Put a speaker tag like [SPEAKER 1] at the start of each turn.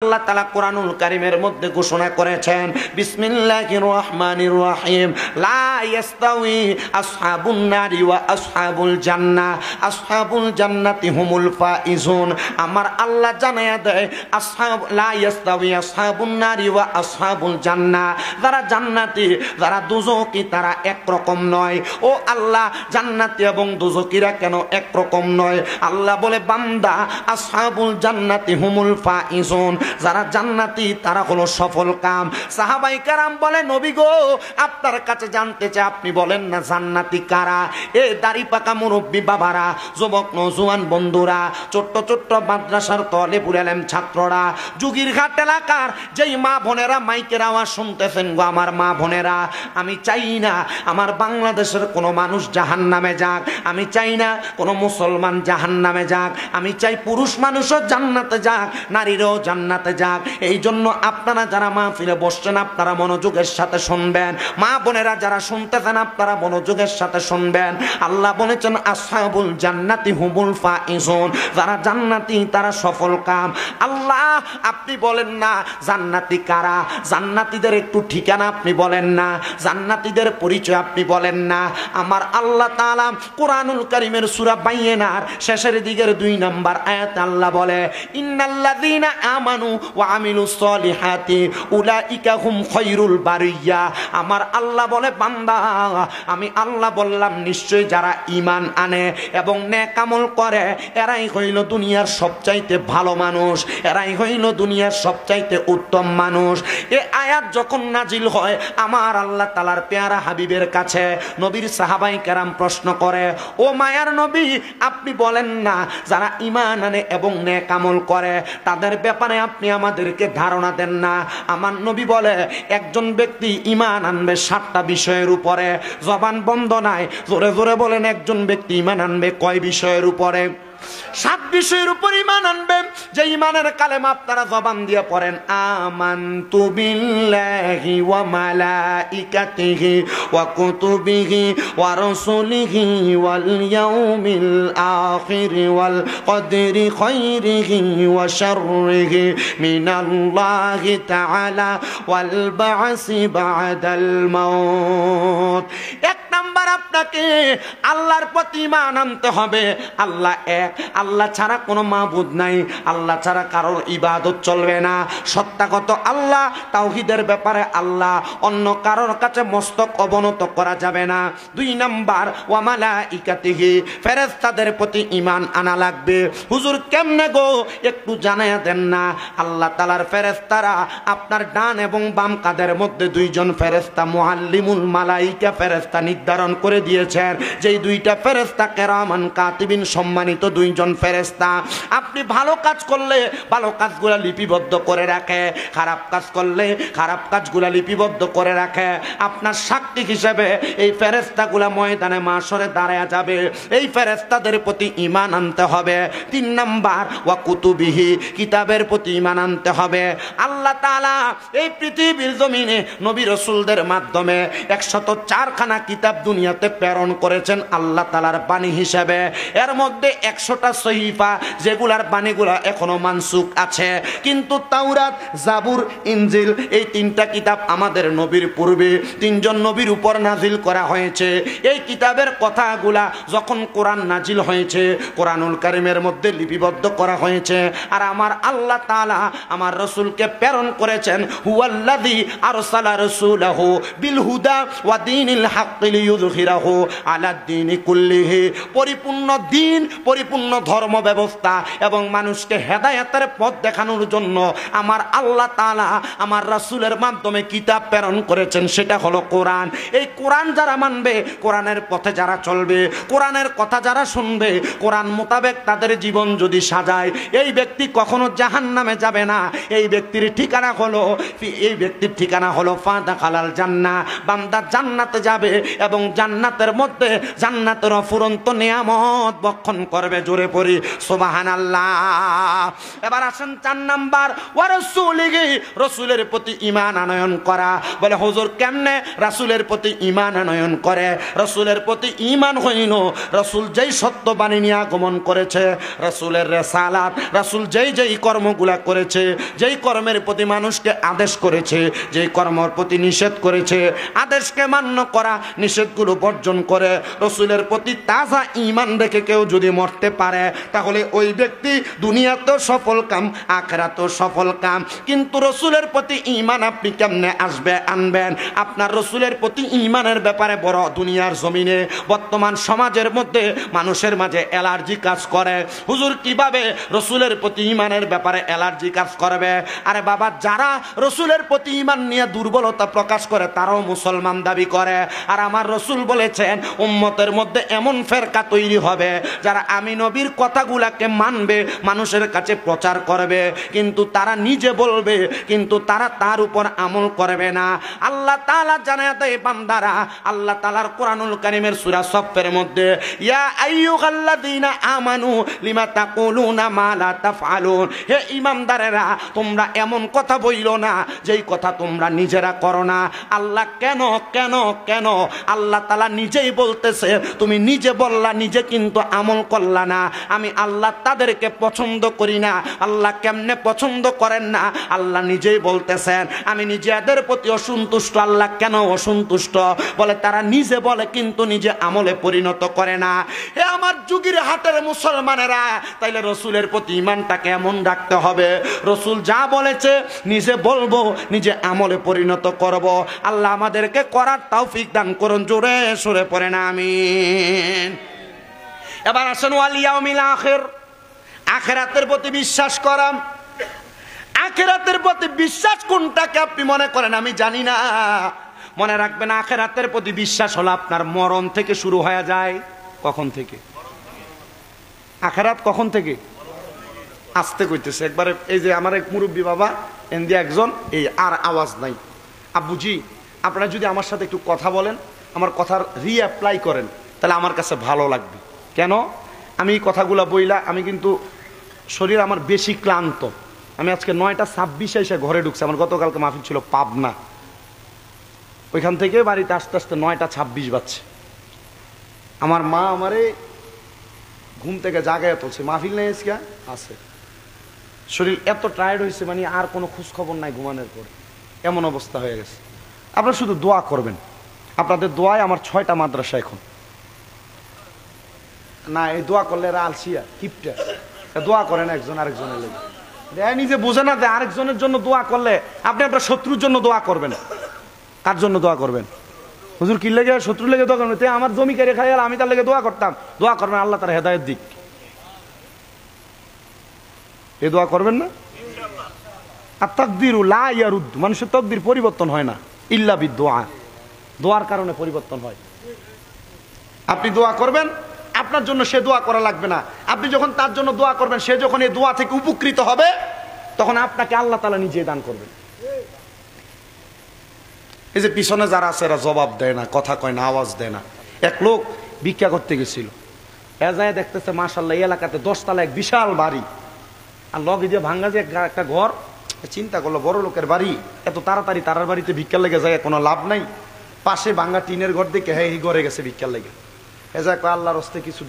[SPEAKER 1] আল্লাহ তাআলা কোরআনুল কারীমের মধ্যে ঘোষণা করেছেন, বিসমিল্লাহির রহমানির রহিম, লা ইয়াস্তাউই আসহাবুন নারি ওয়া আসহাবুল জান্নাহ, আসহাবুল জান্নাতি হুমুল ফাইজুন। আমার আল্লাহ জানায়া দেয়, লা ইয়াস্তাউই আসহাবুন নারি ওয়া আসহাবুল জান্নাহ, যারা জান্নাতি যারা দুজকি তারা একরকম নয়। ও আল্লাহ, জান্নাতি এবং দুজকিরা কেন একরকম নয়? আল্লাহ বলে, বান্দা আসহাবুল জান্নাতি হুমুল ফাইজুন, যারা জান্নাতি তারা হলো সফল কাম। সাহাবাই কেরাম বলে, নবী গো, আপনার কাছে জানতে চাই, আপনি বলেন না জান্নাতি কারা? এ দাড়ি পাকা মুরব্বী বাবারা, যুবক নওজোয়ান বন্ধুরা, ছোট্ট ছোট্ট মাদ্রাসার তলেবুল আলেম ছাত্ররা, যুগিরঘাট এলাকার যেই মা বোনেরা মাইকের আওয়াজ শুনতেছেন গো, আমার মা বোনেরা, আমি চাই না আমার বাংলাদেশের কোনো মানুষ জাহান্নামে যাক, আমি চাই না কোনো মুসলমান জাহান্নামে যাক, আমি চাই পুরুষ মানুষও জান্নাতে যাক, নারীরাও জান্নাতে যাক। এই জন্য আপনারা যারা মাহফিলে বসছেন আপনারা মনোযোগের সাথে শুনবেন, মা বোনেরা যারা শুনতেছেন আপনারা মনোযোগের সাথে শুনবেন। আল্লাহ বলেছেন, আসহাবুল জান্নাতি হুমুল ফাইজুন, যারা জান্নাতি তারা সফল কাম। আল্লাহ, আপনি বলেন না জান্নাতি কারা? জান্নাতীদের একটু ঠিকানা আপনি বলেন না, জান্নাতীদের পরিচয় আপনি বলেন না। আমার আল্লাহ তাআলা কোরআনুল কারীমের সূরা বাইয়িনার শেষের দিকের 2 নম্বর আয়াত আল্লাহ বলে, ইন্নাল্লাযীনা আমানু ওয়া আমিলুস সলিহাতি উলাইকা হুম খায়রুল বারিয়া। আমার আল্লাহ বলে, বান্দা আমি আল্লাহ বললাম, নিশ্চয় যারা ঈমান আনে এবং নেক আমল করে এরাই হইল দুনিয়ার সবচাইতে ভালো মানুষ, এরাই হইল দুনিয়ার সবচাইতে উত্তম মানুষ। এই আয়াত যখন নাজিল হয় আমার আল্লাহ তাআলার পেয়ারা হাবিবের কাছে নবীর সাহাবাই কেরাম প্রশ্ন করে, ও মায়ার নবী, আপনি বলেন না যারা ঈমান আনে এবং নেক আমল করে তাদের ব্যাপারে আপনি আমাদেরকে ধারণা দেন না? আমার নবী বলে, একজন ব্যক্তি ঈমান আনবে 7টা বিষয়ের উপরে, জবান বন্ধ নাই, জোরে জোরে বলেন, একজন ব্যক্তি ঈমান আনবে কয় বিষয়ের উপরে? 7 বিষয়ের উপর ঈমান আনবেন। যে ঈমানের কালেমা আপনারা জবান দিয়ে পড়েন, আমানতু বিল্লাহি ওয়া মালাইকাতিহি ওয়া কুতুবিহি ওয়া রাসূলিহি ওয়াল ইয়াউমিল আখির ওয়াল কদরি খাইরিহি ওয়া শাররিহি মিনাল্লাহি তাআলা ওয়াল বা'সি বা'দাল মাউত। 1 নাম্বার, আপনাকে আল্লাহর প্রতি ঈমান আনতে হবে। আল্লাহ এক, আল্লাহ ছাড়া কোনো মাবুদ নাই, আল্লাহ ছাড়া কারোর ইবাদত চলবে না। সত্যাগত আল্লাহ, তাওহীদের ব্যাপারে আল্লাহ, অন্য কারোর কাছে মস্তক অবনত করা যাবে না। 2 নাম্বার, ওয়া মালাইকাতিহি, ফেরেশতাদের প্রতি ঈমান আনা লাগবে। হুজুর কেমনে গো, একটু জানায়া দেন না। আল্লাহ তাআলার ফেরেশতারা আপনার ডান এবং বাম কাঁধের মধ্যে 2 জন ফেরেশতা, মুআল্লিমুল মালাইকা ফেরেশতা নির্ধারণ করে দিয়েছেন, যেই 2টা ফেরেশতা কিরামান কাতিবিন, সম্মানিত 2 জন ফেরেশতা। আপনি ভালো কাজ করলে ভালো কাজগুলো লিপিবদ্ধ করে রাখে, খারাপ কাজ করলে খারাপ কাজগুলো লিপিবদ্ধ করে রাখে। আপনার সাক্ষী হিসেবে এই ফেরেশতাগুলো ময়দানে মাশরে দাঁড়ায়া যাবে। এই ফেরেশতাদের প্রতি ঈমান আনতে হবে। 3 নাম্বার, ওয়া কুতুবিহি, কিতাবের প্রতি ঈমান আনতে হবে। আল্লাহ তাআলা এই পৃথিবীর জমিনে নবী রাসূলদের মাধ্যমে 104খানা কিতাব দুনিয়াতে প্রেরণ করেছেন আল্লাহ তাআলার বাণী হিসেবে। এর মধ্যে 100টা সহিফা, যেগুলার বাণীগুলা এখনো মানসুখ আছে। কিন্তু তাওরাত, জাবুর, ইনজিল, এই 3টা কিতাব আমাদের নবীর পূর্বে 3 জন নবীর উপর নাজিল করা হয়েছে। এই কিতাবের কথাগুলা যখন কোরআন নাজিল হয়েছে, কোরআনুল কারীমের মধ্যে লিপিবদ্ধ করা হয়েছে। আর আমার আল্লাহ তাআলা আমার রাসূলকে প্রেরণ করেছেন, হুয়াল্লাযী আরসালা রাসূলাহু বিল হুদা ওয়া দীনিল হাক্কি লিইয়ুযহিরাহু আলাদ দীনি কুল্লিহি। পরিপূর্ণ দিন, পরিপূর্ণ ধর্ম ব্যবস্থা এবং মানুষকে হেদায়েতের পথ দেখানোর জন্য আমার আল্লাহ তাআলা আমার রাসূলের মাধ্যমে কিতাব প্রেরণ করেছেন, সেটা হলো কোরআন। এই কোরআন যারা মানবে, কোরআনের পথে যারা চলবে, কোরআনের কথা যারা শুনবে, কোরআন মোতাবেক তাদের জীবন যদি সাজায়, এই ব্যক্তি কখনো জাহান্নামে যাবে না। এই ব্যক্তির ঠিকানা হলো ফাদাখালাল জান্নাহ, বান্দা জান্নাতে যাবে এবং জান্নাতের মধ্যে জান্নাতের অফুরন্ত নিয়ামত বক্ষণ করবে। জোরে পড়ি সুবহানাল্লাহ। এবার আসেন 4 নাম্বার, ওয়া রাসূলিহি, রাসূলের প্রতি ঈমান আনয়ন করা। বলে হুজুর কেমনে রাসূলের প্রতি ঈমান আনয়ন করে? রাসূলের প্রতি ঈমান হইল রাসূল যেই সত্যবাণী নিয়ে আগমন করেছে, রাসূলের রিসালাত, রাসূল যেই কর্মগুলা করেছে, যেই কর্মের প্রতি মানুষকে আদেশ করেছে, যেই কর্মের প্রতি নিষেধ করেছে, আদেশকে মান্য করা, নিষেধগুলো বর্জন করে রাসূলের প্রতি তাজা ঈমান রেখে কেউ যদি মরতে পারে, তাহলে ওই ব্যক্তি দুনিয়াতেও সফল কাম, আখিরাতেও সফল কাম। কিন্তু রাসূলের প্রতি ঈমান আপনি কেমনে আনবেন? আপনার রাসূলের প্রতি ঈমানের ব্যাপারে বড় দুনিয়ার জমিনে বর্তমান সমাজের মধ্যে মানুষের মাঝে অ্যালার্জি কাজ করে। হুজুর কিভাবে রাসূলের প্রতি ঈমানের ব্যাপারে অ্যালার্জি কাজ করবে? আরে বাবা, যারা রাসূলের প্রতি ঈমান নিয়ে দুর্বলতা প্রকাশ করে তারাও মুসলমান দাবি করে। আর আমার রাসূল বলেছেন উম্মতের মধ্যে এমন ফেরকা তৈরি হবে যারা আমি নবীর কথাগুলাকে মানবে, মানুষের কাছে প্রচার করবে, কিন্তু তারা নিজে বলবে, কিন্তু তারা তার উপর আমল করবে না। আল্লাহ তাআলা জানায় দেয় বান্দারা, আল্লাহ তাআলার কোরআনুল কারীমের সূরা সফের মধ্যে, ইয়া আইয়ুহাল্লাযীনা আমানু লিমা তাকুলুনা মা লা তাফআলুন, হে ঈমানদারেরা তোমরা এমন কথা বইলো না যেই কথা তোমরা নিজেরা করো না। আল্লাহ কেন কেন কেন? আল্লাহ তাআলা নিজেই বলতেছে, তুমি নিজে বললা, নিজে কিন্তু আমল করলা না। আমি আল্লাহ তাদেরকে পছন্দ করি না। আল্লাহ কেমনে পছন্দ করেন না? আল্লাহ নিজেই বলতেছেন, আমি নিজেদের প্রতি অসন্তুষ্ট। আল্লাহ কেন অসন্তুষ্ট? বলে তারা নিজে বলে কিন্তু নিজে আমলে পরিণত করে না। হে আমার যুগের হাটের মুসলমানেরা, তাইলে রাসূলের প্রতি ঈমানটাকে এমন রাখতে হবে, রাসূল যা বলেছে নিজে বলবো, নিজে আমলে পরিণত করব। আল্লাহ আমাদেরকে করার তৌফিক দান করুন। জোরে সুরে পড়েন আমিন। এবার আসেন ওয়াল ইয়াউমিল আখির, আখিরাতের প্রতি বিশ্বাস করা। আখিরাতের প্রতি বিশ্বাস কোনটাকে আপনি মনে করেন আমি জানি না। মনে রাখবেন, আখিরাতের প্রতি বিশ্বাস হলো আপনার মরণ থেকে শুরু হয়ে যায়। কখন থেকে? আখিরাত কখন থেকে? আসতে কইতেছে একবারে। এই যে আমার এক মুরব্বী বাবা এন্দি একজন, এই আর আওয়াজ নাই। আব্বুজি আপনারা যদি আমার সাথে একটু কথা বলেন, আমার কথার রিঅ্যাপ্লাই করেন, তাহলে আমার কাছে ভালো লাগবে। কেন? আমি এই কথাগুলো বইলা, আমি কিন্তু শরীর আমার বেশি ক্লান্ত। আমি আজকে 9:26 এসে ঘরে ঢুকছি। আমার গতকালকে মাহফিল ছিল পাবনা, ওইখান থেকে বাড়িতে আস্তে আস্তে 9:26 বাজছে। আমার মা আমারে ঘুম থেকে জাগায় তুলছে, মাহফিল নেই আজকে আছে। শরীর এত টায়ার্ড হয়েছে, মানে আর কোনো খোঁজ খবর নাই ঘুমানোর পর, এমন অবস্থা হয়ে গেছে। আপনারা শুধু দোয়া করবেন, আপনাদের দোয়ায় আমার 6টা মাদ্রাসা এখন। না এই দোয়া করলে এরা আলসিয়া কিপটা, দোয়া করেন একজন আরেকজনের লেগে। নিজে বোঝে না যে আরেকজনের জন্য দোয়া করলে আপনি আপনার শত্রুর জন্য দোয়া করবেন। কার জন্য দোয়া করবেন? হুজুর কি লেগে? শত্রুর লেগে দোয়া করবেন। আমার জমি কেড়ে খাই, আমি তার লেগে দোয়া করতাম। দোয়া করবেন আল্লাহ তার হেদায়েত দিক। এই দোয়া করবেন না? আর তাকদিরু লা ইয়ারুদ, মানুষের তাকদির পরিবর্তন হয় না ইল্লা বিদুআ, দোয়ার কারণে পরিবর্তন হয়। আপনি দোয়া করবেন, আপনার জন্য সে দোয়া করা লাগবে না। আপনি যখন তার জন্য দোয়া করবেন, সে যখন এই দোয়া থেকে উপকৃত হবে, তখন আপনাকে আল্লাহ তাআলা নিজে দান করবেন। এই যে পিছনে যারা আছে এরা জবাব দেয় না, কথা কয় না, আওয়াজ দেয় না। এক লোক ভিক্ষা করতে গেছিল, এজায় দেখতেছে মাশাআল্লাহ এই এলাকাতে 10 তলা এক বিশাল বাড়ি, আর লগে দিয়ে ভাঙ্গা যে একটা ঘর। চিন্তা করলো বড় লোকের বাড়ি, এত তাড়াতাড়ি তারার বাড়িতে ভিক্ষার লেগে যায় কোনো লাভ নাই। পাশে ভাঙ্গা টিনের ঘর দেখে হ্যাঁ এই ঘরে গেছে ভিক্ষার লেগে। এজায় কয় আল্লাহর হস্তে কিছু